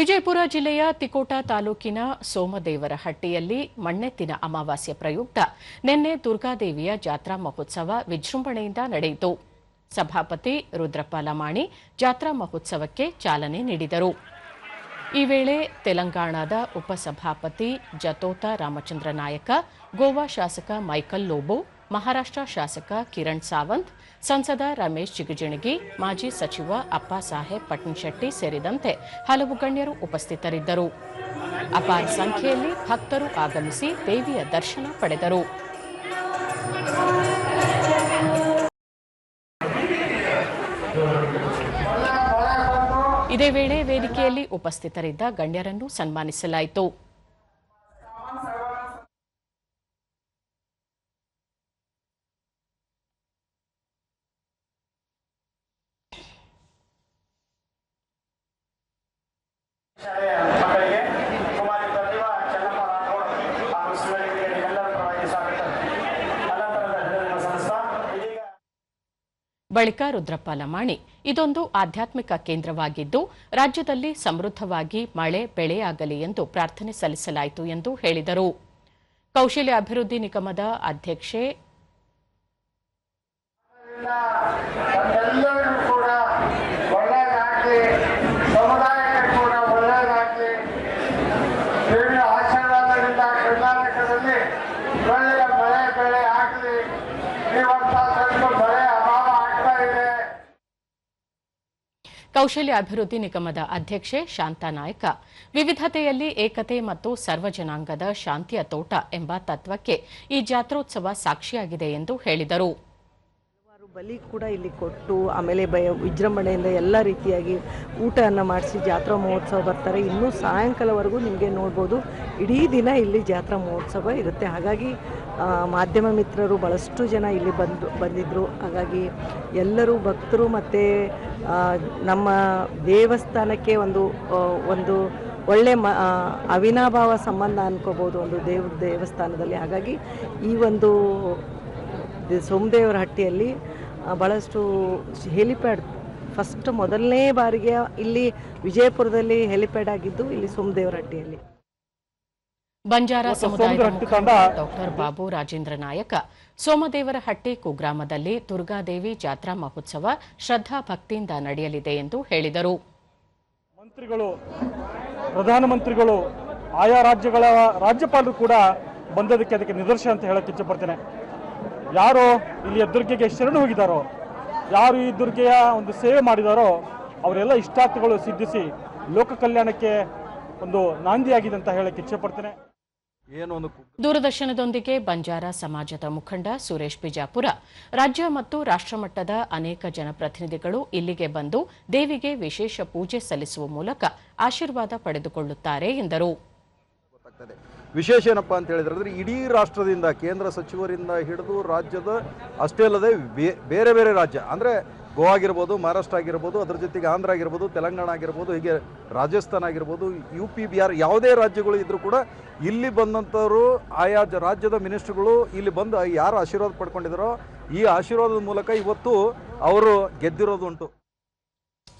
ವಿಜಯಪುರ ಜಿಲ್ಲೆಯ ತಿಕೋಟ ತಾಲೂಕಿನ ಸೋಮದೇವರಹಟ್ಟಿಯಲ್ಲಿ ಮಣ್ಣೆತ್ತಿನ ಅಮಾವಾಸ್ಯೆ ಪ್ರಯುಕ್ತ ನಿನ್ನೆ ದುರ್ಗಾದೇವಿಯ ಜಾತ್ರಾ ಮಹೋತ್ಸವ ವಿಜೃಂಭಣೆಯಿಂದ ನಡೆಯಿತು. ಸಭಾಪತಿ ರುದ್ರಪ್ಪ ಲಮಾಣಿ ಜಾತ್ರಾ ಮಹೋತ್ಸವಕ್ಕೆ ಚಾಲನೆ ನೀಡಿದರು. ಈ ವೇಳೆ ತೆಲಂಗಾಣದ ಉಪಸಭಾಪತಿ ಜತೋತ ರಾಮಚಂದ್ರ ನಾಯಕ, ಗೋವಾ ಶಾಸಕ ಮೈಕಲ್ ಲೋಬೋ, ಮಹಾರಾಷ್ಟ್ರ ಶಾಸಕ ಕಿರಣ್ ಸಾವಂತ್, ಸಂಸದ ರಮೇಶ್ ಜಿಗಜಿಣಗಿ, ಮಾಜಿ ಸಚಿವ ಅಪ್ಪಾಸಾಹೇಬ್ ಪಟ್ನಶೆಟ್ಟಿ ಸೇರಿದಂತೆ ಹಲವು ಗಣ್ಯರು ಉಪಸ್ಥಿತರಿದ್ದರು. ಅಪಾರ ಸಂಖ್ಯೆಯಲ್ಲಿ ಭಕ್ತರು ಆಗಮಿಸಿ ದೇವಿಯ ದರ್ಶನ ಪಡೆದರು. ಇದೇ ವೇಳೆ ವೇದಿಕೆಯಲ್ಲಿ ಉಪಸ್ಥಿತರಿದ್ದ ಗಣ್ಯರನ್ನು ಸನ್ಮಾನಿಸಲಾಯಿತು. ಬಳಿಕ ರುದ್ರಪ್ಪ ಲಮಾಣಿ, ಇದೊಂದು ಆಧ್ಯಾತ್ಮಿಕ ಕೇಂದ್ರವಾಗಿದ್ದು ರಾಜ್ಯದಲ್ಲಿ ಸಮೃದ್ಧವಾಗಿ ಮಳೆ ಬೆಳೆಯಾಗಲಿ ಎಂದು ಪ್ರಾರ್ಥನೆ ಸಲ್ಲಿಸಲಾಯಿತು ಎಂದು ಹೇಳಿದರು. ಕೌಶಲ್ಯ ಅಭಿವೃದ್ಧಿ ನಿಗಮದ ಅಧ್ಯಕ್ಷೆ ಕೌಶಲ್ಯ ಅಭಿವೃದ್ಧಿ ನಿಗಮದ ಅಧ್ಯಕ್ಷೆ ಶಾಂತಾ ನಾಯ್ಕ, ವಿವಿಧತೆಯಲ್ಲಿ ಏಕತೆ ಮತ್ತು ಸರ್ವಜನಾಂಗದ ಶಾಂತಿಯ ತೋಟ ಎಂಬ ತತ್ವಕ್ಕೆ ಈ ಜಾತ್ರೋತ್ಸವ ಸಾಕ್ಷಿಯಾಗಿದೆ ಎಂದು ಹೇಳಿದರು. ಬಲಿ ಕೂಡ ಇಲ್ಲಿ ಕೊಟ್ಟು ಆಮೇಲೆ ವಿಜೃಂಭಣೆಯಿಂದ ಎಲ್ಲ ರೀತಿಯಾಗಿ ಊಟವನ್ನು ಮಾಡಿಸಿ ಜಾತ್ರಾ ಮಹೋತ್ಸವ ಬರ್ತಾರೆ. ಇನ್ನೂ ಸಾಯಂಕಾಲವರೆಗೂ ನಿಮಗೆ ನೋಡ್ಬೋದು, ಇಡೀ ದಿನ ಇಲ್ಲಿ ಜಾತ್ರಾ ಮಹೋತ್ಸವ ಇರುತ್ತೆ. ಹಾಗಾಗಿ ಮಾಧ್ಯಮ ಮಿತ್ರರು ಭಾಳಷ್ಟು ಜನ ಇಲ್ಲಿ ಬಂದಿದ್ದರು. ಹಾಗಾಗಿ ಎಲ್ಲರೂ ಭಕ್ತರು ಮತ್ತು ನಮ್ಮ ದೇವಸ್ಥಾನಕ್ಕೆ ಒಂದು ಒಳ್ಳೆ ಅವಿನಾಭಾವ ಸಂಬಂಧ ಅನ್ಕೋಬೋದು ಒಂದು ದೇವಸ್ಥಾನದಲ್ಲಿ. ಹಾಗಾಗಿ ಈ ಒಂದು ಸೋಮದೇವರಹಟ್ಟಿಯಲ್ಲಿ ಭಾಳಷ್ಟು ಹೆಲಿಪ್ಯಾಡ್ ಫಸ್ಟ್ ಮೊದಲನೇ ಬಾರಿಗೆ ಇಲ್ಲಿ ವಿಜಯಪುರದಲ್ಲಿ ಹೆಲಿಪ್ಯಾಡ್ ಆಗಿದ್ದು ಇಲ್ಲಿ ಸೋಮದೇವರಹಟ್ಟಿಯಲ್ಲಿ. ಬಂಜಾರ ಸಮುದಾಯದ ಮುಖಂಡ ಡಾಕ್ಟರ್ ಬಾಬು ರಾಜೇಂದ್ರ ನಾಯಕ, ಸೋಮದೇವರಹಟ್ಟಿ ಕುಗ್ರಾಮದಲ್ಲಿ ದುರ್ಗಾದೇವಿ ಜಾತ್ರಾ ಮಹೋತ್ಸವ ಶ್ರದ್ಧಾ ಭಕ್ತಿಯಿಂದ ನಡೆಯಲಿದೆ ಎಂದು ಹೇಳಿದರು. ಮಂತ್ರಿಗಳು, ಪ್ರಧಾನಮಂತ್ರಿಗಳು, ಆಯಾ ರಾಜ್ಯಗಳ ರಾಜ್ಯಪಾಲರು ಕೂಡ ಬಂದದಕ್ಕೆ ಅದಕ್ಕೆ ನಿದರ್ಶನ ಅಂತ ಹೇಳಕ್ಕೆ ಇಚ್ಛೆಪಡ್ತೇನೆ. ಯಾರು ಇಲ್ಲಿಯ ದುರ್ಗೆಗೆ ಶರಣು ಹೋಗಿದ್ದಾರೋ, ಯಾರು ಈ ದುರ್ಗೆಯ ಒಂದು ಸೇವೆ ಮಾಡಿದಾರೋ ಅವರೆಲ್ಲ ಇಷ್ಟಾರ್ಥಗಳು ಸಿದ್ಧಿಸಿ ಲೋಕ ಕಲ್ಯಾಣಕ್ಕೆ ಒಂದು ನಾಂದಿಯಾಗಿದೆ ಅಂತ ಹೇಳಕ್ಕೆ ಇಚ್ಛೆಪಡ್ತೇನೆ. ದೂರದರ್ಶನದೊಂದಿಗೆ ಬಂಜಾರ ಸಮಾಜದ ಮುಖಂಡ ಸುರೇಶ್ ಬಿಜಾಪುರ, ರಾಜ್ಯ ಮತ್ತು ರಾಷ್ಟ್ರಮಟ್ಟದ ಅನೇಕ ಜನಪ್ರತಿನಿಧಿಗಳು ಇಲ್ಲಿಗೆ ಬಂದು ದೇವಿಗೆ ವಿಶೇಷ ಪೂಜೆ ಸಲ್ಲಿಸುವ ಮೂಲಕ ಆಶೀರ್ವಾದ ಪಡೆದುಕೊಳ್ಳುತ್ತಾರೆ ಎಂದರು. ವಿಶೇಷ ಏನಪ್ಪ ಅಂತ ಹೇಳಿದ್ರೆ ಇಡೀ ರಾಷ್ಟ್ರದಿಂದ ಕೇಂದ್ರ ಸಚಿವರಿಂದ ಹಿಡಿದು ರಾಜ್ಯದ ಅಷ್ಟೇ ಅಲ್ಲದೆ ಬೇರೆ ಬೇರೆ ರಾಜ್ಯ ಅಂದರೆ ಗೋವಾ ಆಗಿರ್ಬೋದು, ಮಹಾರಾಷ್ಟ್ರ ಆಗಿರ್ಬೋದು, ಅದರ ಜೊತೆಗೆ ಆಂಧ್ರ ಆಗಿರ್ಬೋದು, ತೆಲಂಗಾಣ ಆಗಿರ್ಬೋದು, ಹೀಗೆ ರಾಜಸ್ಥಾನ ಆಗಿರ್ಬೋದು, UP, ಬಿಹಾರ್ ಯಾವುದೇ ರಾಜ್ಯಗಳು ಇದ್ರೂ ಕೂಡ ಇಲ್ಲಿ ಬಂದಂಥವರು ಆಯಾ ರಾಜ್ಯದ ಮಿನಿಸ್ಟ್ರುಗಳು ಇಲ್ಲಿ ಬಂದು ಯಾರು ಆಶೀರ್ವಾದ ಪಡ್ಕೊಂಡಿದ್ದಾರೋ ಈ ಆಶೀರ್ವಾದದ ಮೂಲಕ ಇವತ್ತು ಅವರು ಗೆದ್ದಿರೋದು ಉಂಟು.